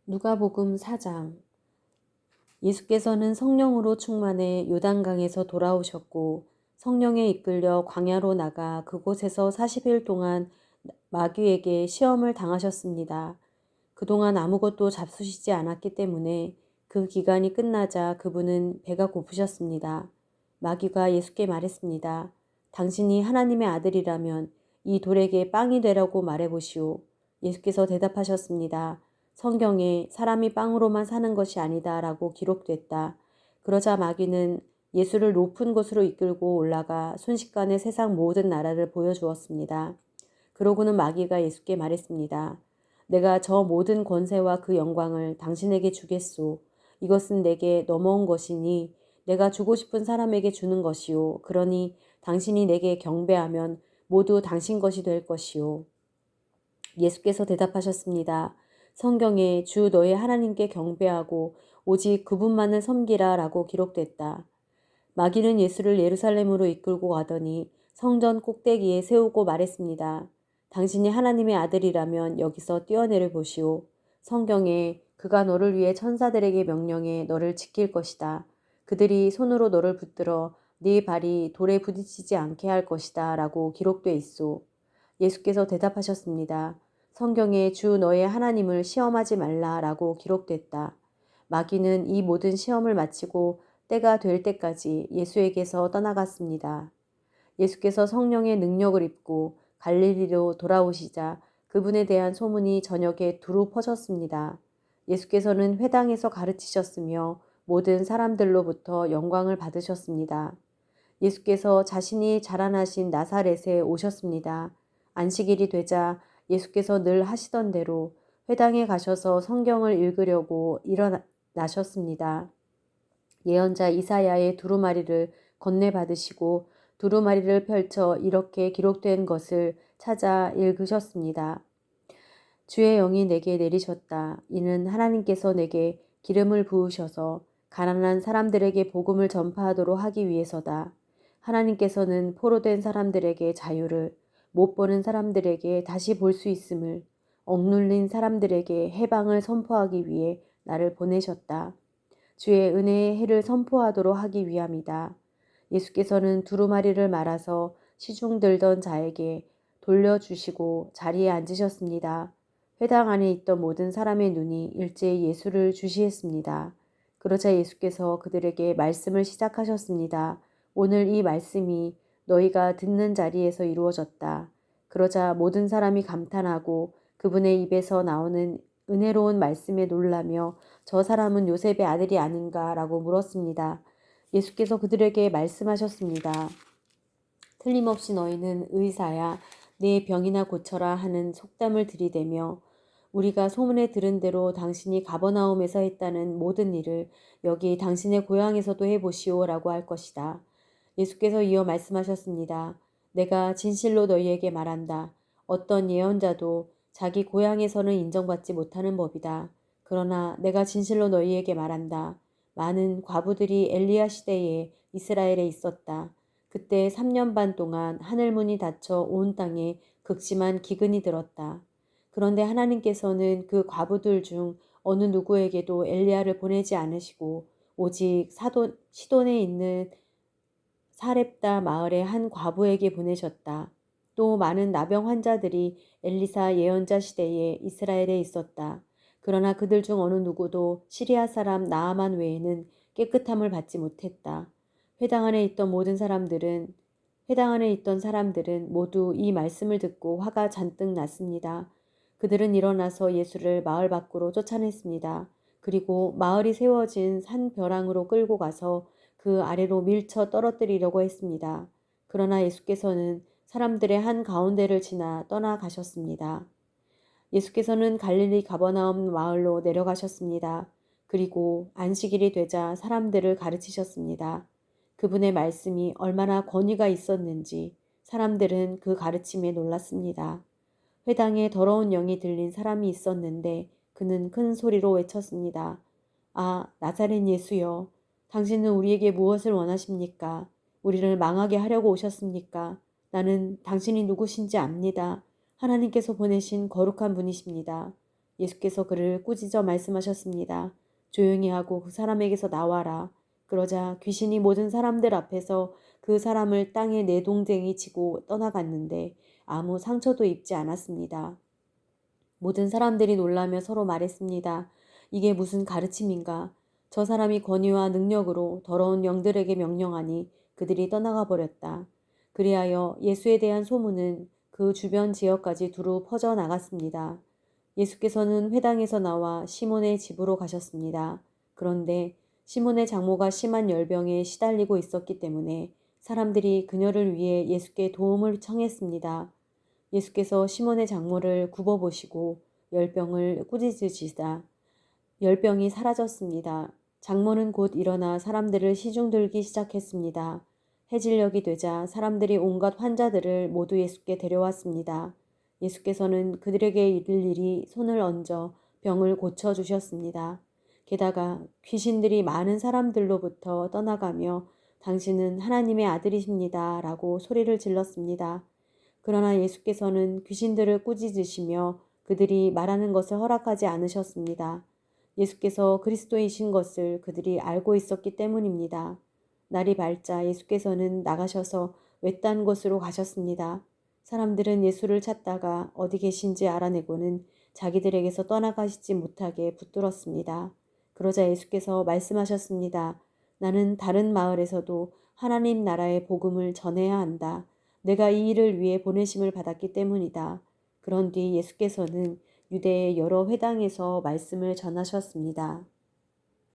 누가복음 4장. 예수께서는 성령으로 충만해 요단강에서 돌아오셨고 성령에 이끌려 광야로 나가 그곳에서 40일 동안 마귀에게 시험을 당하셨습니다. 그동안 아무것도 잡수시지 않았기 때문에 그 기간이 끝나자 그분은 배가 고프셨습니다. 마귀가 예수께 말했습니다. 당신이 하나님의 아들이라면 이 돌에게 빵이 되라고 말해보시오. 예수께서 대답하셨습니다. 성경에 사람이 빵으로만 사는 것이 아니다 라고 기록됐다. 그러자 마귀는 예수를 높은 곳으로 이끌고 올라가 순식간에 세상 모든 나라를 보여주었습니다. 그러고는 마귀가 예수께 말했습니다. 내가 저 모든 권세와 그 영광을 당신에게 주겠소. 이것은 내게 넘어온 것이니 내가 주고 싶은 사람에게 주는 것이요. 그러니 당신이 내게 경배하면 모두 당신 것이 될 것이요. 예수께서 대답하셨습니다. 성경에 주 너의 하나님께 경배하고 오직 그분만을 섬기라 라고 기록됐다. 마귀는 예수를 예루살렘으로 이끌고 가더니 성전 꼭대기에 세우고 말했습니다. 당신이 하나님의 아들이라면 여기서 뛰어내려 보시오. 성경에 그가 너를 위해 천사들에게 명령해 너를 지킬 것이다. 그들이 손으로 너를 붙들어 네 발이 돌에 부딪히지 않게 할 것이다 라고 기록돼 있소. 예수께서 대답하셨습니다. 성경에 주 너의 하나님을 시험하지 말라 라고 기록됐다. 마귀는 이 모든 시험을 마치고 때가 될 때까지 예수에게서 떠나갔습니다. 예수께서 성령의 능력을 입고 갈릴리로 돌아오시자 그분에 대한 소문이 전역에 두루 퍼졌습니다. 예수께서는 회당에서 가르치셨으며 모든 사람들로부터 영광을 받으셨습니다. 예수께서 자신이 자라나신 나사렛에 오셨습니다. 안식일이 되자 예수께서 늘 하시던 대로 회당에 가셔서 성경을 읽으려고 일어나셨습니다. 예언자 이사야의 두루마리를 건네받으시고 두루마리를 펼쳐 이렇게 기록된 것을 찾아 읽으셨습니다. 주의 영이 내게 내리셨다. 이는 하나님께서 내게 기름을 부으셔서 가난한 사람들에게 복음을 전파하도록 하기 위해서다. 하나님께서는 포로된 사람들에게 자유를, 못 보는 사람들에게 다시 볼 수 있음을, 억눌린 사람들에게 해방을 선포하기 위해 나를 보내셨다. 주의 은혜의 해를 선포하도록 하기 위함이다. 예수께서는 두루마리를 말아서 시중 들던 자에게 돌려주시고 자리에 앉으셨습니다. 회당 안에 있던 모든 사람의 눈이 일제히 예수를 주시했습니다. 그러자 예수께서 그들에게 말씀을 시작하셨습니다. 오늘 이 말씀이 너희가 듣는 자리에서 이루어졌다. 그러자 모든 사람이 감탄하고 그분의 입에서 나오는 은혜로운 말씀에 놀라며 저 사람은 요셉의 아들이 아닌가라고 물었습니다. 예수께서 그들에게 말씀하셨습니다. 틀림없이 너희는 의사야 내 병이나 고쳐라 하는 속담을 들이대며 우리가 소문에 들은 대로 당신이 가버나움에서 했다는 모든 일을 여기 당신의 고향에서도 해보시오라고 할 것이다. 예수께서 이어 말씀하셨습니다. 내가 진실로 너희에게 말한다. 어떤 예언자도 자기 고향에서는 인정받지 못하는 법이다. 그러나 내가 진실로 너희에게 말한다. 많은 과부들이 엘리야 시대에 이스라엘에 있었다. 그때 3년 반 동안 하늘문이 닫혀 온 땅에 극심한 기근이 들었다. 그런데 하나님께서는 그 과부들 중 어느 누구에게도 엘리야를 보내지 않으시고 오직 시돈에 있는 사렙다 마을의 한 과부에게 보내셨다. 또 많은 나병 환자들이 엘리사 예언자 시대에 이스라엘에 있었다. 그러나 그들 중 어느 누구도 시리아 사람 나아만 외에는 깨끗함을 받지 못했다. 회당 안에 있던 사람들은 모두 이 말씀을 듣고 화가 잔뜩 났습니다. 그들은 일어나서 예수를 마을 밖으로 쫓아냈습니다. 그리고 마을이 세워진 산 벼랑으로 끌고 가서 그 아래로 밀쳐 떨어뜨리려고 했습니다. 그러나 예수께서는 사람들의 한 가운데를 지나 떠나가셨습니다. 예수께서는 갈릴리 가버나움 마을로 내려가셨습니다. 그리고 안식일이 되자 사람들을 가르치셨습니다. 그분의 말씀이 얼마나 권위가 있었는지 사람들은 그 가르침에 놀랐습니다. 회당에 더러운 영이 들린 사람이 있었는데 그는 큰 소리로 외쳤습니다. 아, 나사렛 예수여, 당신은 우리에게 무엇을 원하십니까? 우리를 망하게 하려고 오셨습니까? 나는 당신이 누구신지 압니다. 하나님께서 보내신 거룩한 분이십니다. 예수께서 그를 꾸짖어 말씀하셨습니다. 조용히 하고 그 사람에게서 나와라. 그러자 귀신이 모든 사람들 앞에서 그 사람을 땅에 내동댕이 치고 떠나갔는데 아무 상처도 입지 않았습니다. 모든 사람들이 놀라며 서로 말했습니다. 이게 무슨 가르침인가? 저 사람이 권위와 능력으로 더러운 영들에게 명령하니 그들이 떠나가 버렸다. 그리하여 예수에 대한 소문은 그 주변 지역까지 두루 퍼져 나갔습니다. 예수께서는 회당에서 나와 시몬의 집으로 가셨습니다. 그런데 시몬의 장모가 심한 열병에 시달리고 있었기 때문에 사람들이 그녀를 위해 예수께 도움을 청했습니다. 예수께서 시몬의 장모를 굽어보시고 열병을 꾸짖으시다 열병이 사라졌습니다. 장모는 곧 일어나 사람들을 시중들기 시작했습니다. 해질녘이 되자 사람들이 온갖 환자들을 모두 예수께 데려왔습니다. 예수께서는 그들에게 이를 일이 손을 얹어 병을 고쳐주셨습니다. 게다가 귀신들이 많은 사람들로부터 떠나가며 당신은 하나님의 아들이십니다. 라고 소리를 질렀습니다. 그러나 예수께서는 귀신들을 꾸짖으시며 그들이 말하는 것을 허락하지 않으셨습니다. 예수께서 그리스도이신 것을 그들이 알고 있었기 때문입니다. 날이 밝자 예수께서는 나가셔서 외딴 곳으로 가셨습니다. 사람들은 예수를 찾다가 어디 계신지 알아내고는 자기들에게서 떠나가시지 못하게 붙들었습니다. 그러자 예수께서 말씀하셨습니다. 나는 다른 마을에서도 하나님 나라의 복음을 전해야 한다. 내가 이 일을 위해 보내심을 받았기 때문이다. 그런 뒤 예수께서는 유대의 여러 회당에서 말씀을 전하셨습니다.